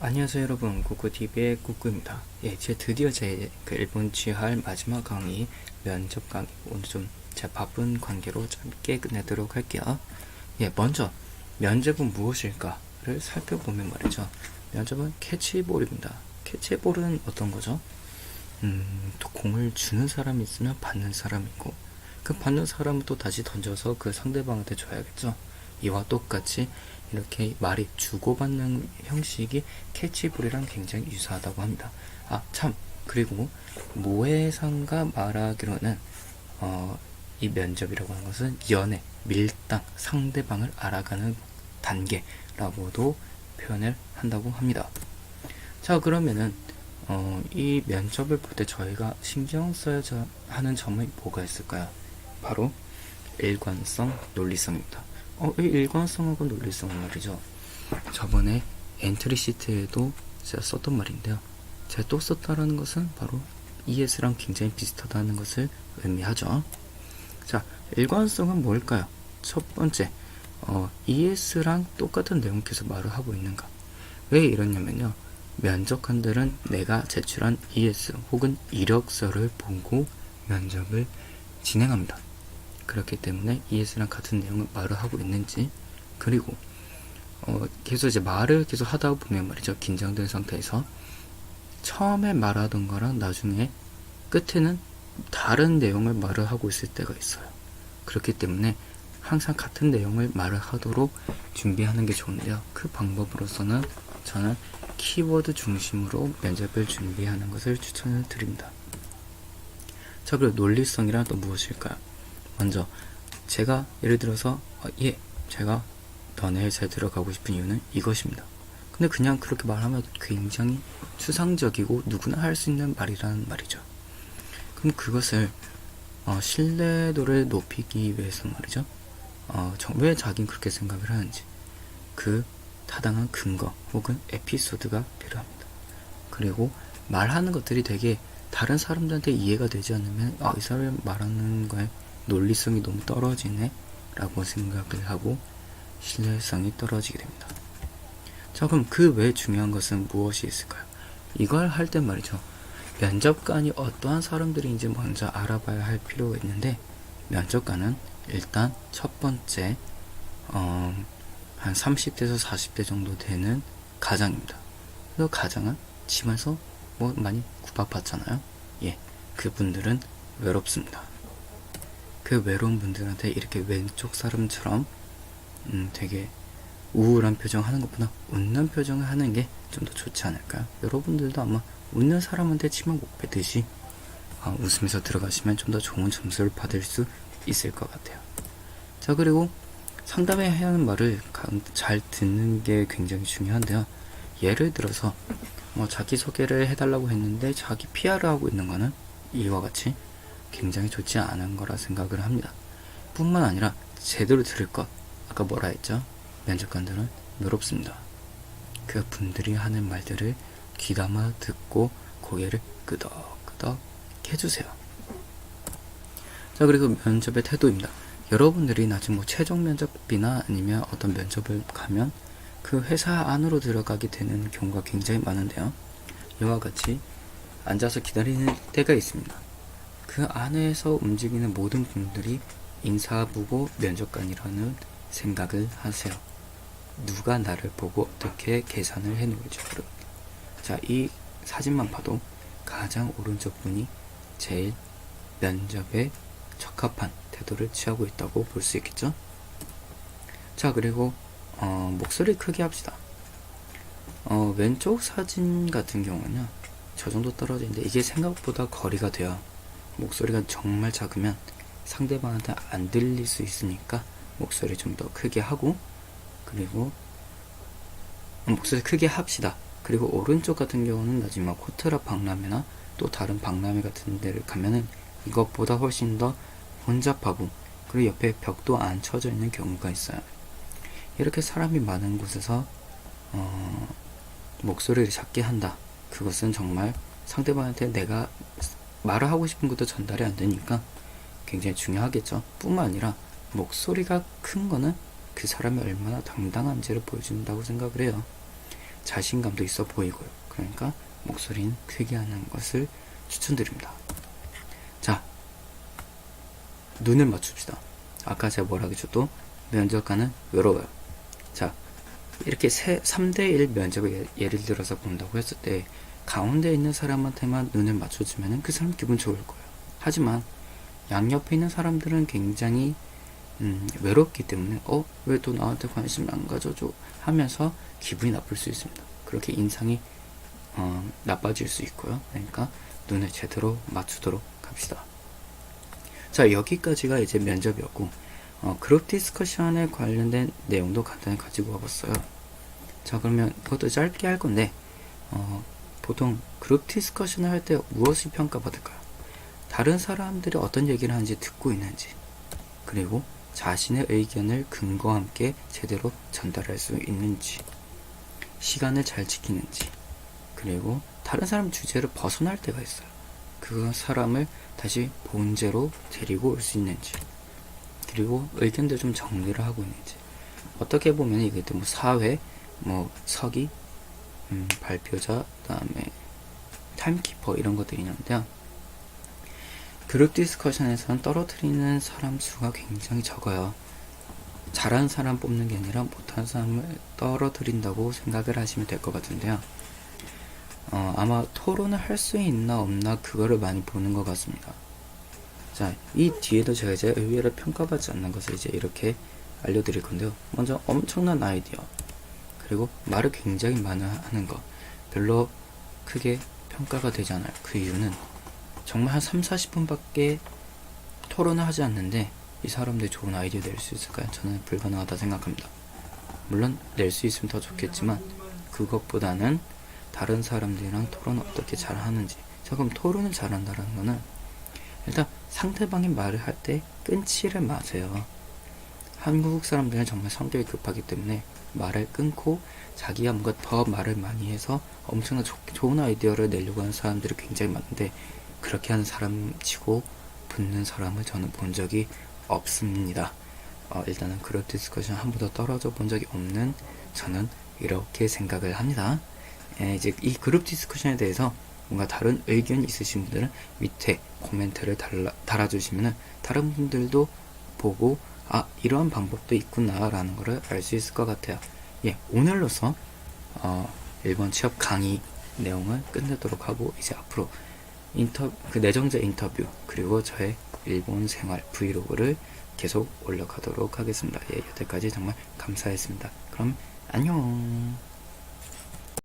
안녕하세요 여러분, 꾸꾸TV의 꾸꾸입니다. 드디어 그 일본 취할 마지막 강의, 면접 강의. 오늘 좀 제 바쁜 관계로 짧게 끝내도록 할게요. 먼저 면접은 무엇일까를 살펴보면 말이죠. 면접은 캐치볼입니다. 캐치볼은 어떤 거죠? 또 공을 주는 사람이 있으면 받는 사람이 있고, 그 받는 사람은 또 다시 던져서 그 상대방한테 줘야겠죠. 이와 똑같이 이렇게 말이 주고받는 형식이 캐치볼이랑 굉장히 유사하다고 합니다. 그리고 모해상가 말하기로는 이 면접이라고 하는 것은 연애, 밀당, 상대방을 알아가는 단계라고도 표현을 한다고 합니다. 자, 그러면은 이 면접을 볼 때 저희가 신경 써야 하는 점이 뭐가 있을까요? 바로 일관성, 논리성입니다. 이 일관성하고 논리성은 말이죠. 저번에 엔트리 시트에도 제가 썼던 말인데요. 제가 또 썼다라는 것은 바로 ES랑 굉장히 비슷하다는 것을 의미하죠. 자, 일관성은 뭘까요? 첫 번째, ES랑 똑같은 내용 계속 말을 하고 있는가? 왜 이러냐면요. 면접관들은 내가 제출한 ES 혹은 이력서를 보고 면접을 진행합니다. 그렇기 때문에 ES랑 같은 내용을 말을 하고 있는지, 그리고 계속 이제 말을 계속 하다 보면 말이죠. 긴장된 상태에서 처음에 말하던 거랑 나중에 끝에는 다른 내용을 말을 하고 있을 때가 있어요. 그렇기 때문에 항상 같은 내용을 말을 하도록 준비하는 게 좋은데요. 그 방법으로서는 저는 키워드 중심으로 면접을 준비하는 것을 추천을 드립니다. 자, 그리고 논리성이란 또 무엇일까요? 먼저 제가 예를 들어서 제가 너네 회사에 들어가고 싶은 이유는 이것입니다. 근데 그냥 그렇게 말하면 굉장히 추상적이고 누구나 할 수 있는 말이라는 말이죠. 그럼 그것을 신뢰도를 높이기 위해서 말이죠. 왜 자긴 그렇게 생각을 하는지 그 타당한 근거 혹은 에피소드가 필요합니다. 그리고 말하는 것들이 되게 다른 사람들한테 이해가 되지 않으면 이 사람이 말하는 거에 논리성이 너무 떨어지네 라고 생각을 하고 신뢰성이 떨어지게 됩니다. 자, 그럼 그 외에 중요한 것은 무엇이 있을까요? 이걸 할 때 말이죠. 면접관이 어떠한 사람들인지 먼저 알아봐야 할 필요가 있는데, 면접관은 일단 첫 번째 한 30대에서 40대 정도 되는 가장입니다. 그 가장은 집에서 많이 구박받잖아요. 그분들은 외롭습니다. 그 외로운 분들한테 이렇게 왼쪽 사람처럼 되게 우울한 표정 하는 것보다 웃는 표정을 하는 게 좀 더 좋지 않을까요? 여러분들도 아마 웃는 사람한테 치마 못 빼듯이 웃으면서 들어가시면 좀 더 좋은 점수를 받을 수 있을 것 같아요. 자, 그리고 상담해야 하는 말을 잘 듣는 게 굉장히 중요한데요. 예를 들어서 자기소개를 해달라고 했는데 자기 PR을 하고 있는 거는 이와 같이 굉장히 좋지 않은 거라 생각을 합니다. 뿐만 아니라 제대로 들을 것, 아까 뭐라 했죠? 면접관들은 외롭습니다. 그 분들이 하는 말들을 귀담아 듣고 고개를 끄덕끄덕 해주세요. 자, 그리고 면접의 태도입니다. 여러분들이 나중에 최종 면접이나 아니면 어떤 면접을 가면 그 회사 안으로 들어가게 되는 경우가 굉장히 많은데요. 이와 같이 앉아서 기다리는 때가 있습니다. 그 안에서 움직이는 모든 분들이 인사부고 면접관이라는 생각을 하세요. 누가 나를 보고 어떻게 계산을 해놓을지 모릅니다. 자, 이 사진만 봐도 가장 오른쪽 분이 제일 면접에 적합한 태도를 취하고 있다고 볼 수 있겠죠? 자, 그리고 목소리 크게 합시다. 왼쪽 사진 같은 경우는 저 정도 떨어지는데 이게 생각보다 거리가 돼요. 목소리가 정말 작으면 상대방한테 안 들릴 수 있으니까 목소리 좀 더 크게 하고, 그리고 목소리 크게 합시다. 그리고 오른쪽 같은 경우는 나중에 코트라 박람회나 또 다른 박람회 같은 데를 가면은 이것보다 훨씬 더 혼잡하고, 그리고 옆에 벽도 안 쳐져 있는 경우가 있어요. 이렇게 사람이 많은 곳에서 목소리를 작게 한다. 그것은 정말 상대방한테 내가 말을 하고 싶은 것도 전달이 안 되니까 굉장히 중요하겠죠. 뿐만 아니라 목소리가 큰 거는 그 사람이 얼마나 당당한지를 보여준다고 생각을 해요. 자신감도 있어 보이고요. 그러니까 목소리는 크게 하는 것을 추천드립니다. 자, 눈을 맞춥시다. 아까 제가 뭐라 그랬죠? 또 면접관은 외로워요. 자, 이렇게 3대1 면접을 예를 들어서 본다고 했을 때 가운데 있는 사람한테만 눈을 맞춰주면 그 사람 기분 좋을 거예요. 하지만 양옆에 있는 사람들은 굉장히 외롭기 때문에 왜 또 나한테 관심을 안 가져줘 하면서 기분이 나쁠 수 있습니다. 그렇게 인상이 나빠질 수 있고요. 그러니까 눈을 제대로 맞추도록 합시다. 자, 여기까지가 이제 면접이었고 그룹 디스커션에 관련된 내용도 간단히 가지고 와봤어요. 자, 그러면 그것도 짧게 할 건데 보통 그룹 디스커션을 할 때 무엇이 평가받을까요? 다른 사람들이 어떤 얘기를 하는지 듣고 있는지, 그리고 자신의 의견을 근거와 함께 제대로 전달할 수 있는지, 시간을 잘 지키는지, 그리고 다른 사람 주제를 벗어날 때가 있어요. 그 사람을 다시 본제로 데리고 올 수 있는지, 그리고 의견들 좀 정리를 하고 있는지. 어떻게 보면 이게 또 뭐 사회, 뭐 서기, 발표자, 그다음에 타임키퍼 이런 것들이 있는데요. 그룹 디스커션에서는 떨어뜨리는 사람 수가 굉장히 적어요. 잘하는 사람 뽑는 게 아니라 못하는 사람을 떨어뜨린다고 생각을 하시면 될 것 같은데요. 아마 토론을 할 수 있나 없나 그거를 많이 보는 것 같습니다. 자, 이 뒤에도 제가 이제 의외로 평가받지 않는 것을 이제 이렇게 알려드릴 건데요. 먼저 엄청난 아이디어, 그리고 말을 굉장히 많이 하는 거 별로 크게 평가가 되지 않아요. 그 이유는 정말 한 3-40분밖에 토론을 하지 않는데 이 사람들이 좋은 아이디어 낼 수 있을까요? 저는 불가능하다 생각합니다. 물론 낼 수 있으면 더 좋겠지만 그것보다는 다른 사람들이랑 토론을 어떻게 잘 하는지. 자, 그럼 토론을 잘한다는 거는 일단 상대방이 말을 할 때 끊지를 마세요. 한국 사람들은 정말 성격이 급하기 때문에 말을 끊고 자기가 뭔가 더 말을 많이 해서 엄청난 좋은 아이디어를 내려고 하는 사람들이 굉장히 많은데, 그렇게 하는 사람 치고 붙는 사람을 저는 본 적이 없습니다. 일단은 그룹 디스커션 한 번도 떨어져 본 적이 없는 저는 이렇게 생각을 합니다. 이제 이 그룹 디스커션에 대해서 뭔가 다른 의견이 있으신 분들은 밑에 코멘트를 달아주시면 다른 분들도 보고 이러한 방법도 있구나 라는 거를 알 수 있을 것 같아요. 오늘로서 일본 취업 강의 내용을 끝내도록 하고 이제 앞으로 내정자 인터뷰 그리고 저의 일본 생활 브이로그를 계속 올려가도록 하겠습니다. 여태까지 정말 감사했습니다. 그럼 안녕.